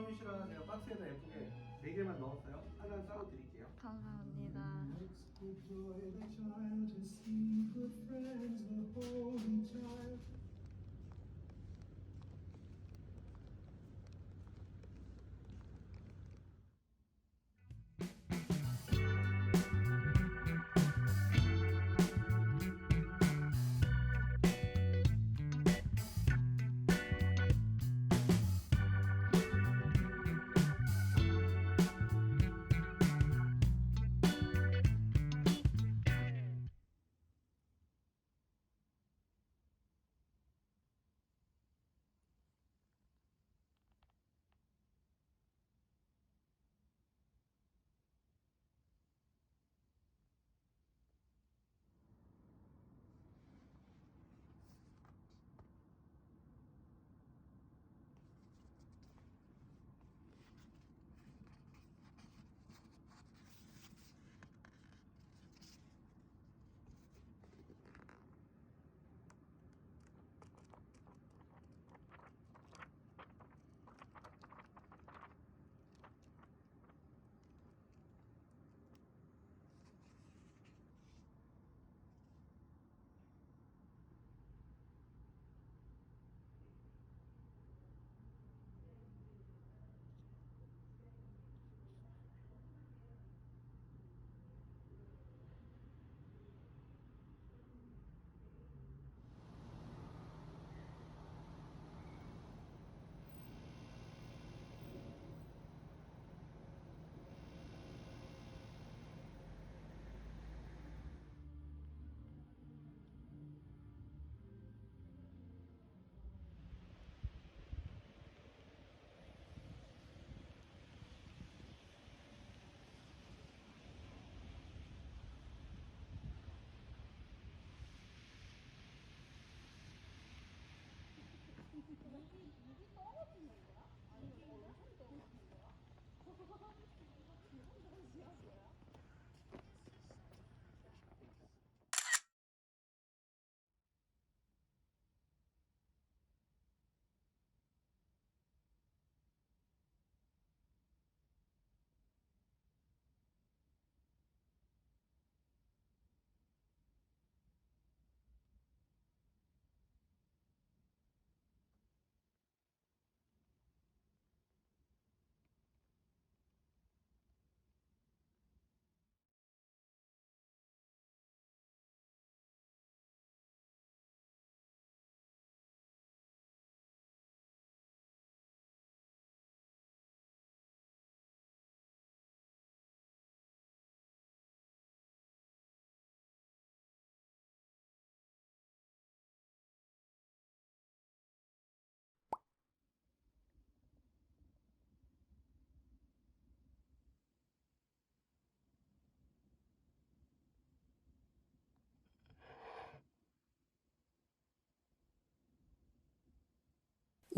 주시라 제가 박스에다 예쁘게 4개만 넣었어요. 하나는 따로 드릴게요. 감사합니다.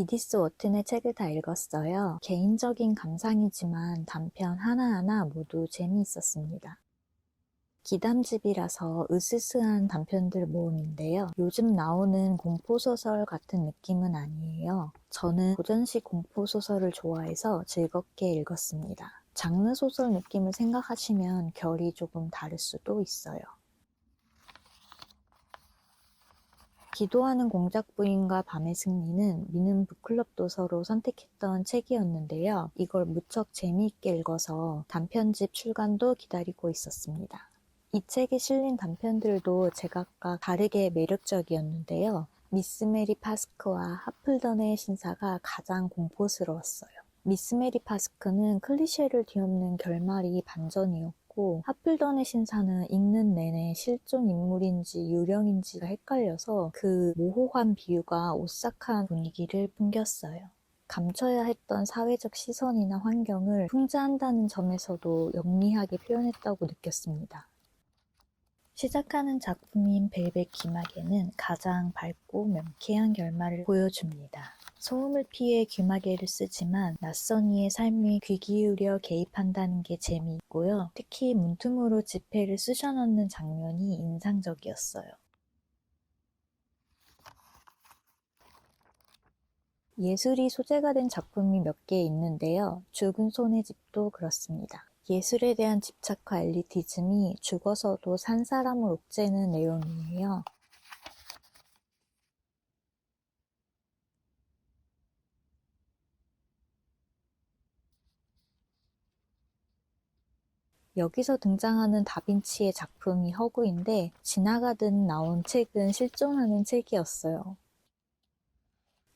이디스 워튼의 책을 다 읽었어요. 개인적인 감상이지만 단편 하나하나 모두 재미있었습니다. 기담집이라서 으스스한 단편들 모음인데요. 요즘 나오는 공포소설 같은 느낌은 아니에요. 저는 고전식 공포소설을 좋아해서 즐겁게 읽었습니다. 장르 소설 느낌을 생각하시면 결이 조금 다를 수도 있어요. 기도하는 공작 부인과 밤의 승리는 미는 북클럽 도서로 선택했던 책이었는데요. 이걸 무척 재미있게 읽어서 단편집 출간도 기다리고 있었습니다. 이 책에 실린 단편들도 제각각 다르게 매력적이었는데요. 미스 메리 파스크와 하플던의 신사가 가장 공포스러웠어요. 미스 메리 파스크는 클리셰를 뒤엎는 결말이 반전이었고 하플던의 신사는 읽는 내내 실존 인물인지 유령인지가 헷갈려서 그 모호한 비유가 오싹한 분위기를 풍겼어요. 감춰야 했던 사회적 시선이나 환경을 풍자한다는 점에서도 영리하게 표현했다고 느꼈습니다. 시작하는 작품인 벨벳 귀마개는 가장 밝고 명쾌한 결말을 보여줍니다. 소음을 피해 귀마개를 쓰지만 낯선 이의 삶에 귀 기울여 개입한다는 게 재미있고요. 특히 문틈으로 지폐를 쑤셔 넣는 장면이 인상적이었어요. 예술이 소재가 된 작품이 몇 개 있는데요. 죽은 손의 집도 그렇습니다. 예술에 대한 집착과 엘리티즘이 죽어서도 산 사람을 옥죄는 내용이에요. 여기서 등장하는 다빈치의 작품이 허구인데 지나가듯 나온 책은 실존하는 책이었어요.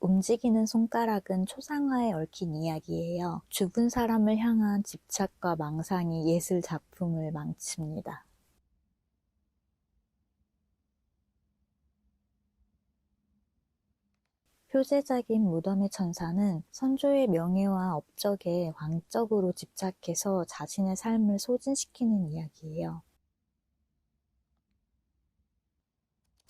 움직이는 손가락은 초상화에 얽힌 이야기예요. 죽은 사람을 향한 집착과 망상이 예술 작품을 망칩니다. 표제작인 무덤의 천사는 선조의 명예와 업적에 광적으로 집착해서 자신의 삶을 소진시키는 이야기예요.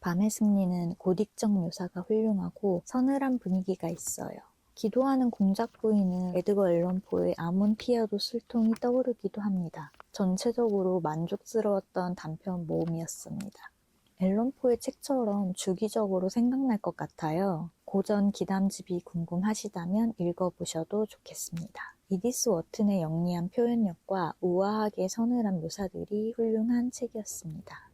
밤의 승리는 고딕적 묘사가 훌륭하고 서늘한 분위기가 있어요. 기도하는 공작 부인은 에드거 앨런 포의 아몬티아도 술통이 떠오르기도 합니다. 전체적으로 만족스러웠던 단편 모험이었습니다. 앨런 포의 책처럼 주기적으로 생각날 것 같아요. 고전 기담집이 궁금하시다면 읽어보셔도 좋겠습니다. 이디스 워튼의 영리한 표현력과 우아하게 서늘한 묘사들이 훌륭한 책이었습니다.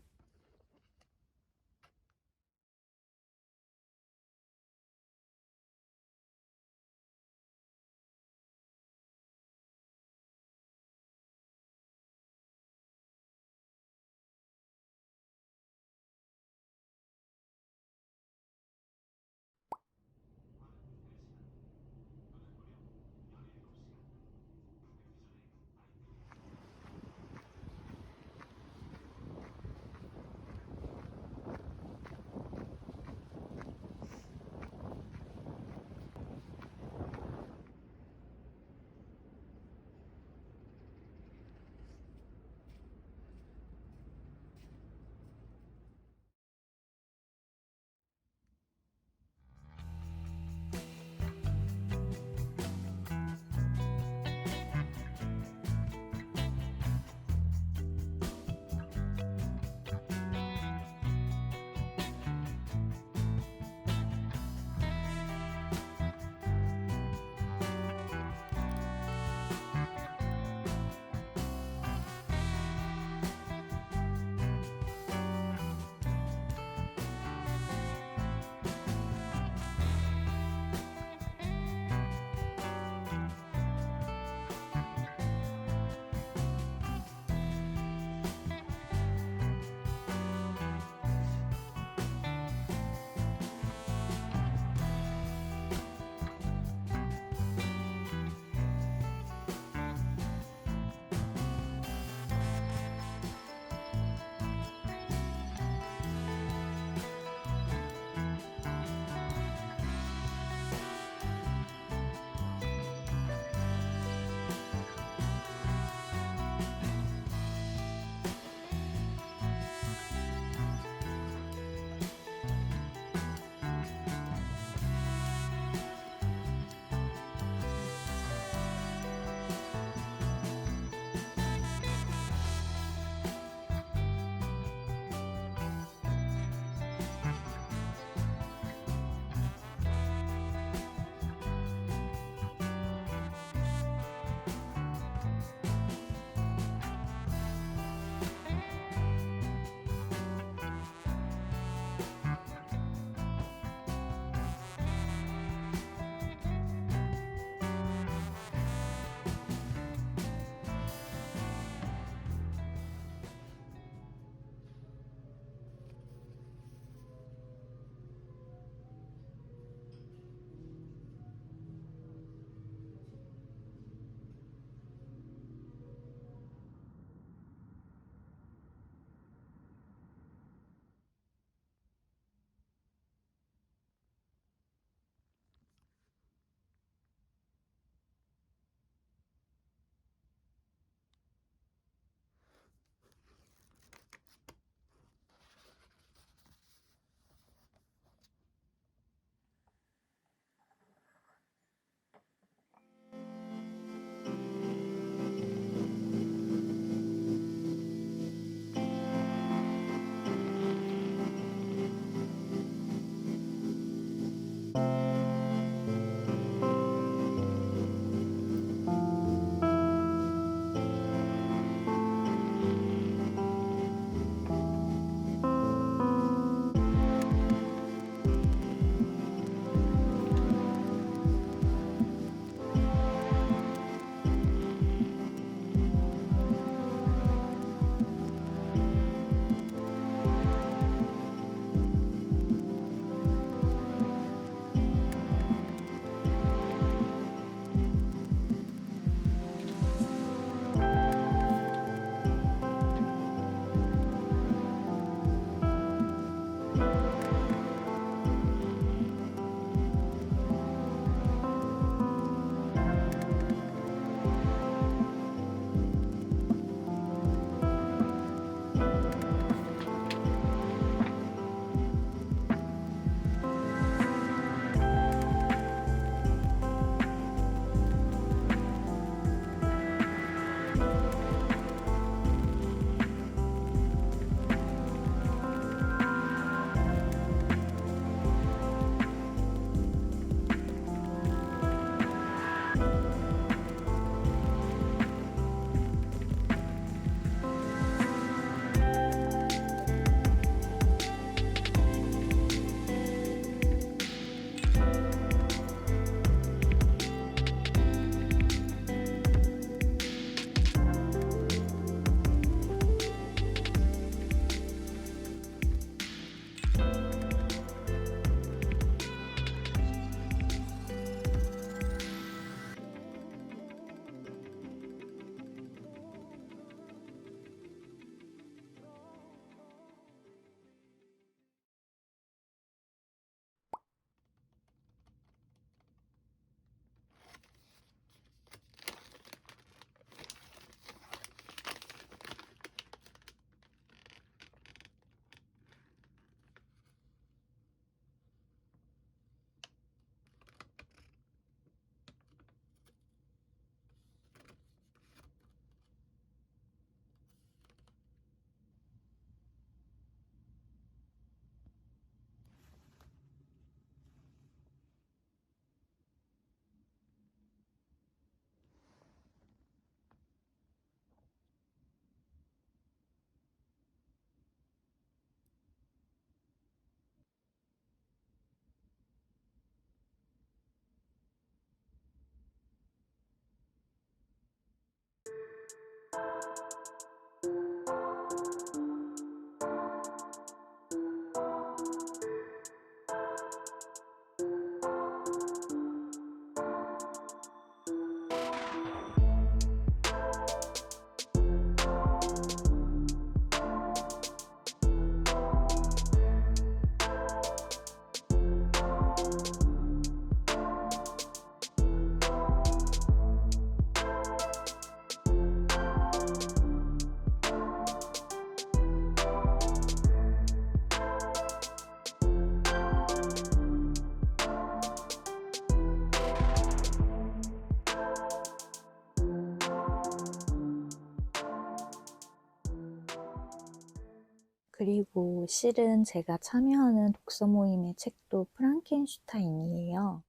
그리고 실은 제가 참여하는 독서 모임의 책도 프랑켄슈타인이에요.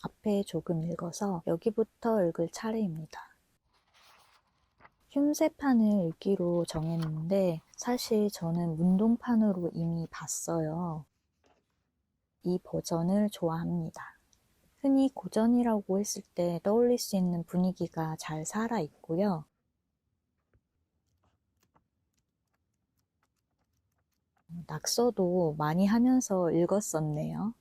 앞에 조금 읽어서 여기부터 읽을 차례입니다. 흉쇄판을 읽기로 정했는데 사실 저는 문동판으로 이미 봤어요. 이 버전을 좋아합니다. 흔히 고전이라고 했을 때 떠올릴 수 있는 분위기가 잘 살아있고요. 낙서도 많이 하면서 읽었었네요.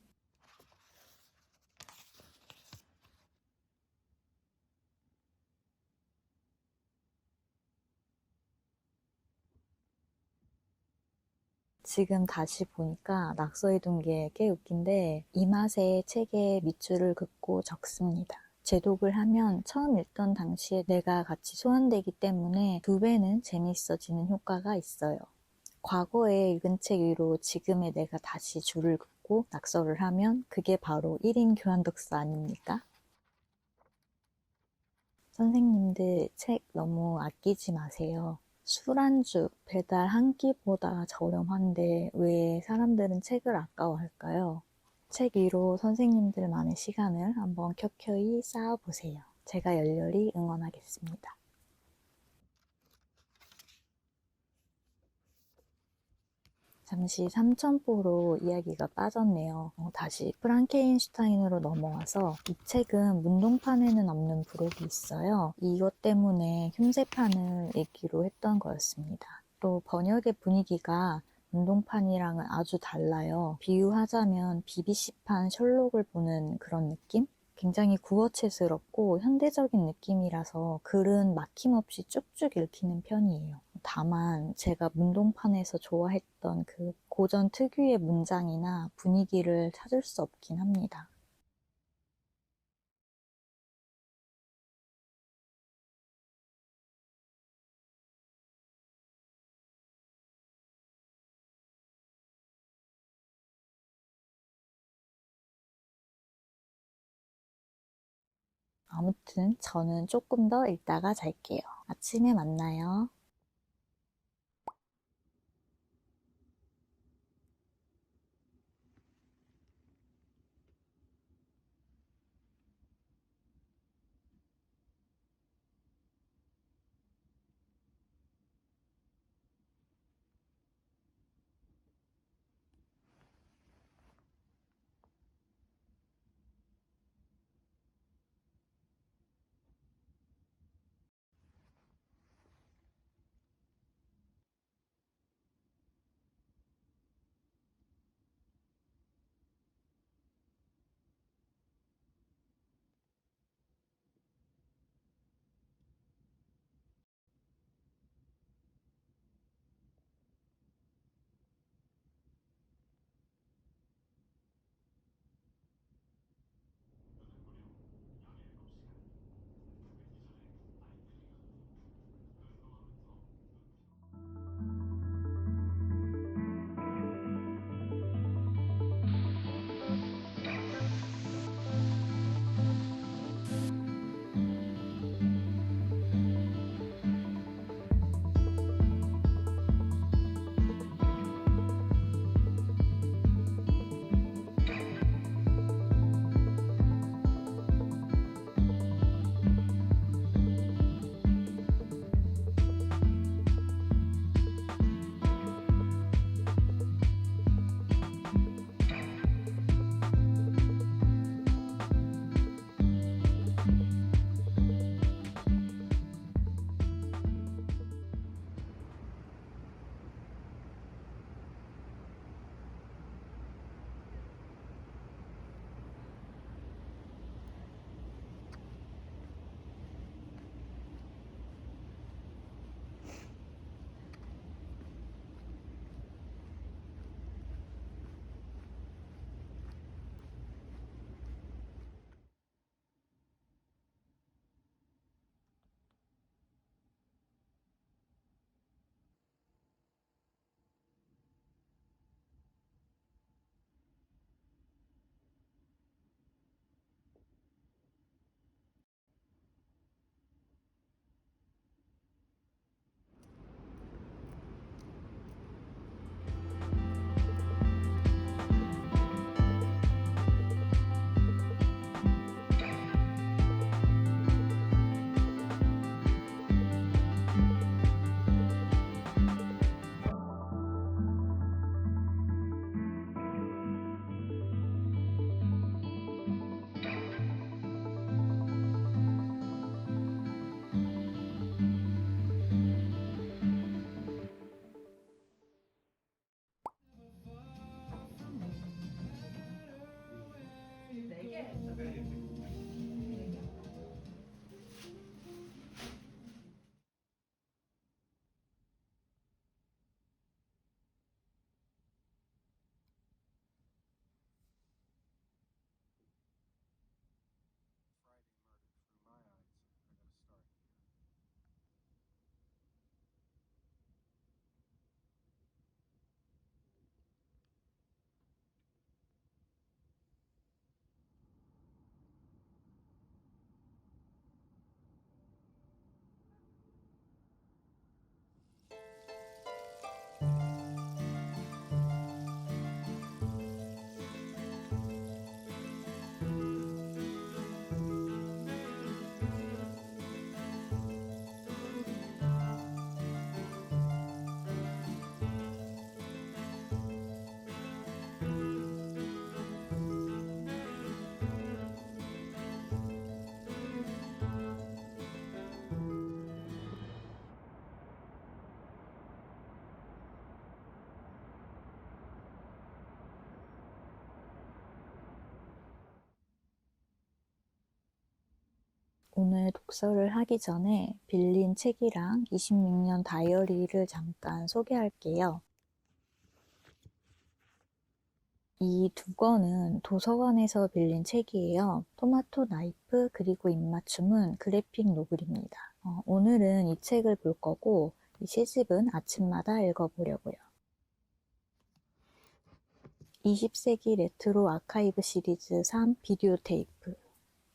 지금 다시 보니까 낙서해둔 게 꽤 웃긴데 이 맛에 책에 밑줄을 긋고 적습니다. 제독을 하면 처음 읽던 당시에 내가 같이 소환되기 때문에 2배는 재밌어지는 효과가 있어요. 과거에 읽은 책 위로 지금의 내가 다시 줄을 긋고 낙서를 하면 그게 바로 1인 교환독서 아닙니까? 선생님들 책 너무 아끼지 마세요. 술안주 배달 한 끼보다 저렴한데 왜 사람들은 책을 아까워할까요? 책 위로 선생님들만의 시간을 한번 켜켜이 쌓아보세요. 제가 열렬히 응원하겠습니다. 잠시 삼천포로 이야기가 빠졌네요. 다시 프랑켄슈타인으로 넘어와서 이 책은 문동판에는 없는 부록이 있어요. 이것 때문에 흉쇄판을 읽기로 했던 거였습니다. 또 번역의 분위기가 문동판이랑은 아주 달라요. 비유하자면 BBC판 셜록을 보는 그런 느낌? 굉장히 구어체스럽고 현대적인 느낌이라서 글은 막힘없이 쭉쭉 읽히는 편이에요. 다만 제가 문동판에서 좋아했던 그 고전 특유의 문장이나 분위기를 찾을 수 없긴 합니다. 아무튼 저는 조금 더 읽다가 잘게요. 아침에 만나요. 오늘 독서를 하기 전에 빌린 책이랑 26년 다이어리를 잠깐 소개할게요. 이 두 권은 도서관에서 빌린 책이에요. 토마토 나이프 그리고 입맞춤은 그래픽 노블입니다. 오늘은 이 책을 볼 거고 이 시집은 아침마다 읽어보려고요. 20세기 레트로 아카이브 시리즈 3 비디오 테이프.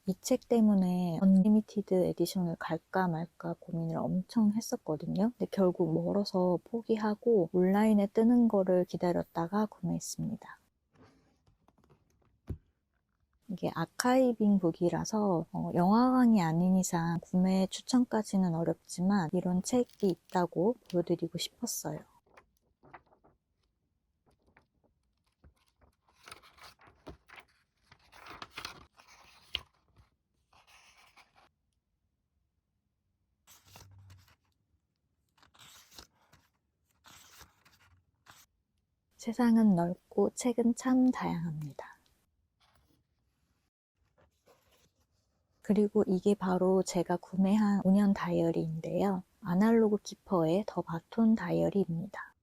이 책 때문에 언리미티드 에디션을 갈까 말까 고민을 엄청 했었거든요. 근데 결국 멀어서 포기하고 온라인에 뜨는 거를 기다렸다가 구매했습니다. 이게 아카이빙 북이라서 영화관이 아닌 이상 구매 추천까지는 어렵지만 이런 책이 있다고 보여드리고 싶었어요. 세상은 넓고 책은 참 다양합니다. 그리고 이게 바로 제가 구매한 5년 다이어리인데요. 아날로그 키퍼의 더 바톤 다이어리입니다.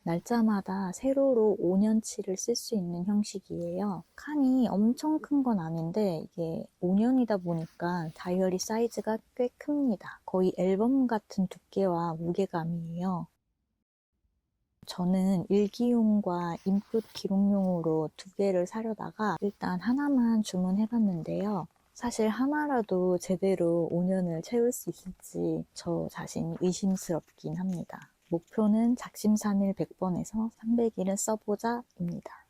날짜마다 세로로 5년치를 쓸 수 있는 형식이에요. 칸이 엄청 큰 건 아닌데 이게 5년이다 보니까 다이어리 사이즈가 꽤 큽니다. 거의 앨범 같은 두께와 무게감이에요. 저는 일기용과 인풋 기록용으로 두 개를 사려다가 일단 하나만 주문해봤는데요. 사실 하나라도 제대로 5년을 채울 수 있을지 저 자신이 의심스럽긴 합니다. 목표는 작심삼일 100번에서 300일은 써보자입니다.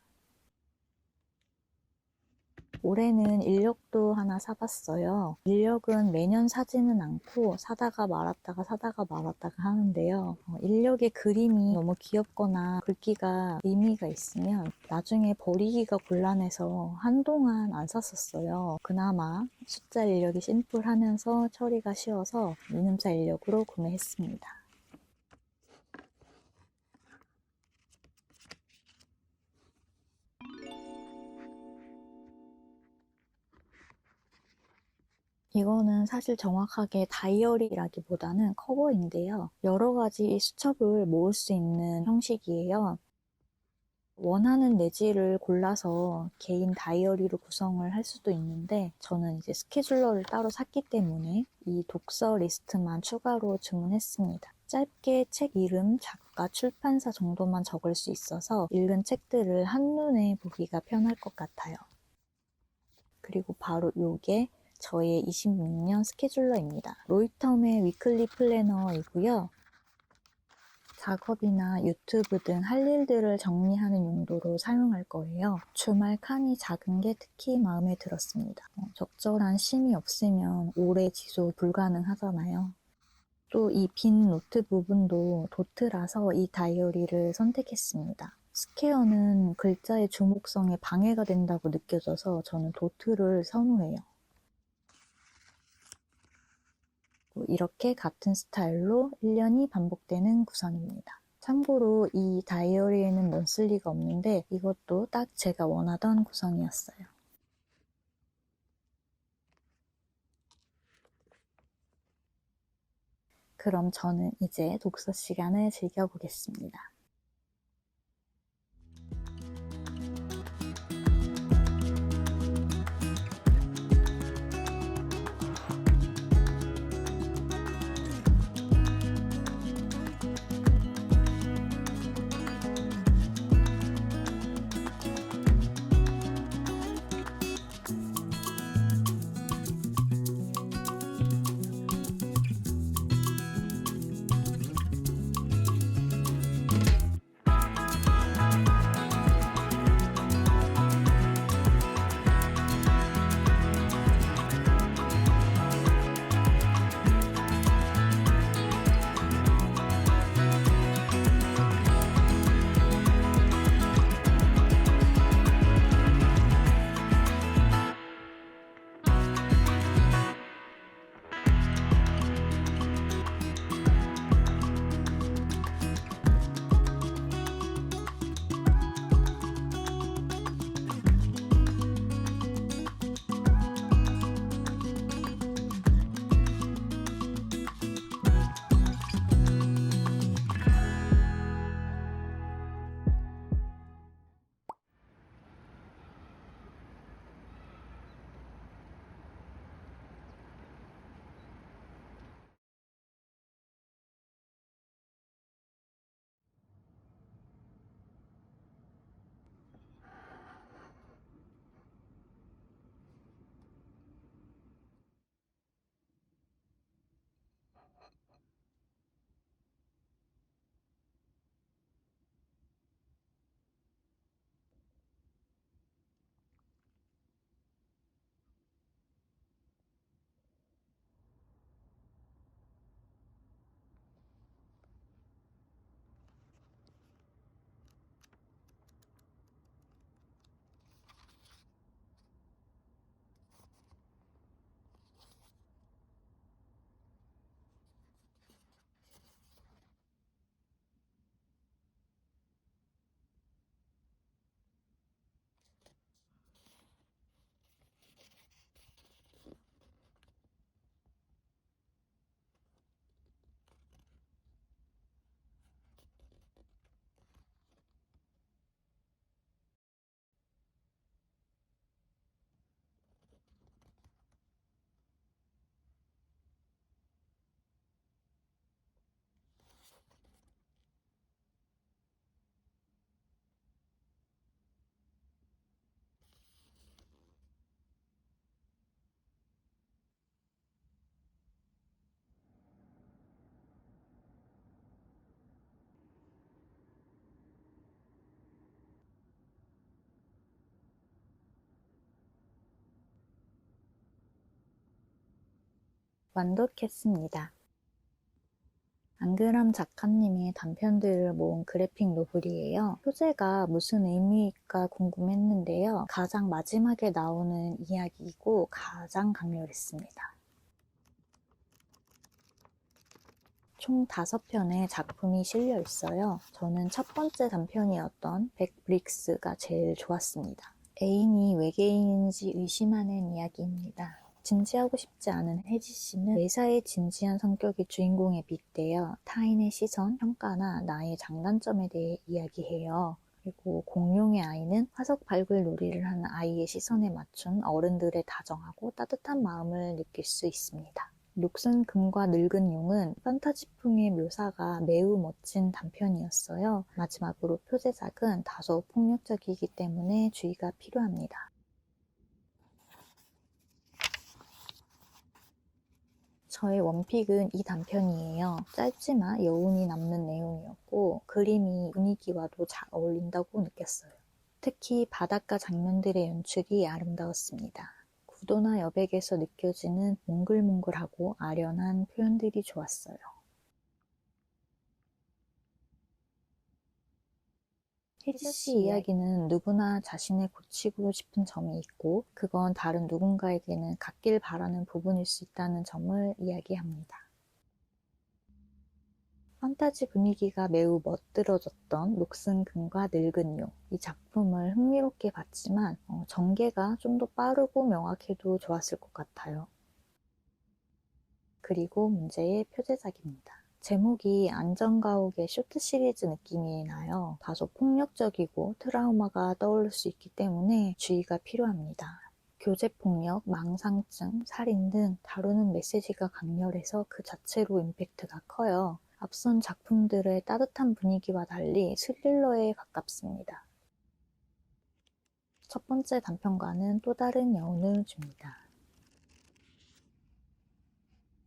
올해는 인력도 하나 사봤어요. 인력은 매년 사지는 않고 사다가 말았다가 하는데요. 인력의 그림이 너무 귀엽거나 글귀가 의미가 있으면 나중에 버리기가 곤란해서 한동안 안 샀었어요. 그나마 숫자 인력이 심플하면서 처리가 쉬워서 미음자 인력으로 구매했습니다. 이거는 사실 정확하게 다이어리라기보다는 커버인데요. 여러 가지 수첩을 모을 수 있는 형식이에요. 원하는 내지를 골라서 개인 다이어리로 구성을 할 수도 있는데 저는 이제 스케줄러를 따로 샀기 때문에 이 독서 리스트만 추가로 주문했습니다. 짧게 책 이름, 작가, 출판사 정도만 적을 수 있어서 읽은 책들을 한눈에 보기가 편할 것 같아요. 그리고 바로 요게 저의 26년 스케줄러입니다. 로이텀의 위클리 플래너이고요. 작업이나 유튜브 등 할 일들을 정리하는 용도로 사용할 거예요. 주말 칸이 작은 게 특히 마음에 들었습니다. 적절한 심이 없으면 오래 지속 불가능하잖아요. 또 이 빈 노트 부분도 도트라서 이 다이어리를 선택했습니다. 스퀘어는 글자의 주목성에 방해가 된다고 느껴져서 저는 도트를 선호해요. 이렇게 같은 스타일로 1년이 반복되는 구성입니다. 참고로 이 다이어리에는 먼슬리가 없는데 이것도 딱 제가 원하던 구성이었어요. 그럼 저는 이제 독서 시간을 즐겨보겠습니다. 완독했습니다. 안그람 작가님의 단편들을 모은 그래픽 노블이에요. 소재가 무슨 의미일까 궁금했는데요. 가장 마지막에 나오는 이야기이고 가장 강렬했습니다. 총 5편의 작품이 실려 있어요. 저는 첫 번째 단편이었던 백브릭스가 제일 좋았습니다. 애인이 외계인인지 의심하는 이야기입니다. 진지하고 싶지 않은 혜지 씨는 매사에 진지한 성격의 주인공에 빗대어 타인의 시선, 평가나 나의 장단점에 대해 이야기해요. 그리고 공룡의 아이는 화석 발굴 놀이를 하는 아이의 시선에 맞춘 어른들의 다정하고 따뜻한 마음을 느낄 수 있습니다. 녹슨 금과 늙은 용은 판타지풍의 묘사가 매우 멋진 단편이었어요. 마지막으로 표제작은 다소 폭력적이기 때문에 주의가 필요합니다. 저의 원픽은 이 단편이에요. 짧지만 여운이 남는 내용이었고 그림이 분위기와도 잘 어울린다고 느꼈어요. 특히 바닷가 장면들의 연출이 아름다웠습니다. 구도나 여백에서 느껴지는 몽글몽글하고 아련한 표현들이 좋았어요. 혜지 씨 이야기는 누구나 자신의 고치고 싶은 점이 있고 그건 다른 누군가에게는 갖길 바라는 부분일 수 있다는 점을 이야기합니다. 판타지 분위기가 매우 멋들어졌던 녹슨 금과 늙은 용. 이 작품을 흥미롭게 봤지만 전개가 좀 더 빠르고 명확해도 좋았을 것 같아요. 그리고 문제의 표제작입니다. 제목이 안전가옥의 쇼트 시리즈 느낌이 나요. 다소 폭력적이고 트라우마가 떠오를 수 있기 때문에 주의가 필요합니다. 교제폭력, 망상증, 살인 등 다루는 메시지가 강렬해서 그 자체로 임팩트가 커요. 앞선 작품들의 따뜻한 분위기와 달리 스릴러에 가깝습니다. 첫 번째 단편과는 또 다른 여운을 줍니다.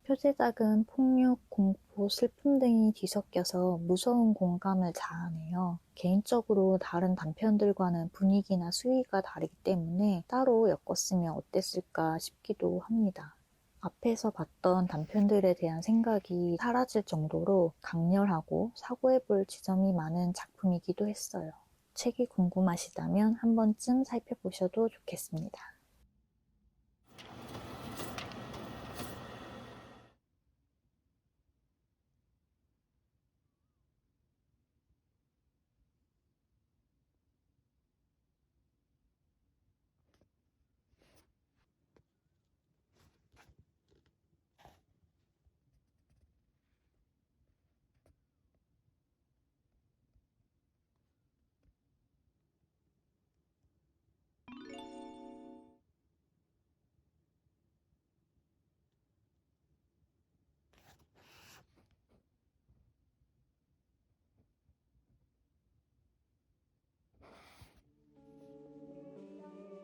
표제작은 폭력, 공포, 슬픔 등이 뒤섞여서 무서운 공감을 자아내요. 개인적으로 다른 단편들과는 분위기나 수위가 다르기 때문에 따로 엮었으면 어땠을까 싶기도 합니다. 앞에서 봤던 단편들에 대한 생각이 사라질 정도로 강렬하고 사고해볼 지점이 많은 작품이기도 했어요. 책이 궁금하시다면 한 번쯤 살펴보셔도 좋겠습니다.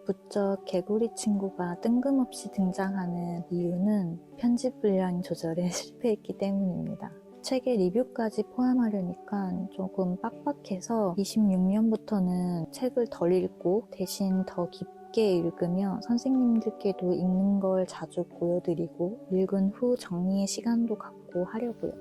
부쩍 개구리 친구가 뜬금없이 등장하는 이유는 편집 분량 조절에 실패했기 때문입니다. 책의 리뷰까지 포함하려니까 조금 빡빡해서 26년부터는 책을 덜 읽고 대신 더 깊게 읽으며 선생님들께도 읽는 걸 자주 보여드리고 읽은 후 정리의 시간도 갖고 하려고요.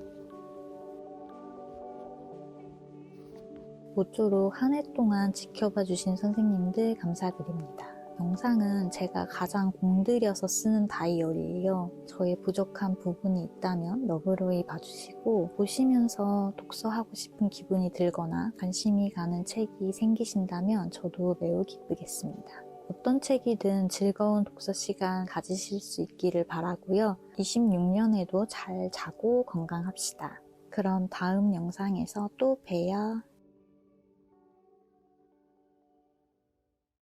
모쪼록 한 해 동안 지켜봐 주신 선생님들 감사드립니다. 영상은 제가 가장 공들여서 쓰는 다이어리예요. 저의 부족한 부분이 있다면 너그러이 봐주시고 보시면서 독서하고 싶은 기분이 들거나 관심이 가는 책이 생기신다면 저도 매우 기쁘겠습니다. 어떤 책이든 즐거운 독서 시간 가지실 수 있기를 바라고요. 26년에도 잘 자고 건강합시다. 그럼 다음 영상에서 또 봬요.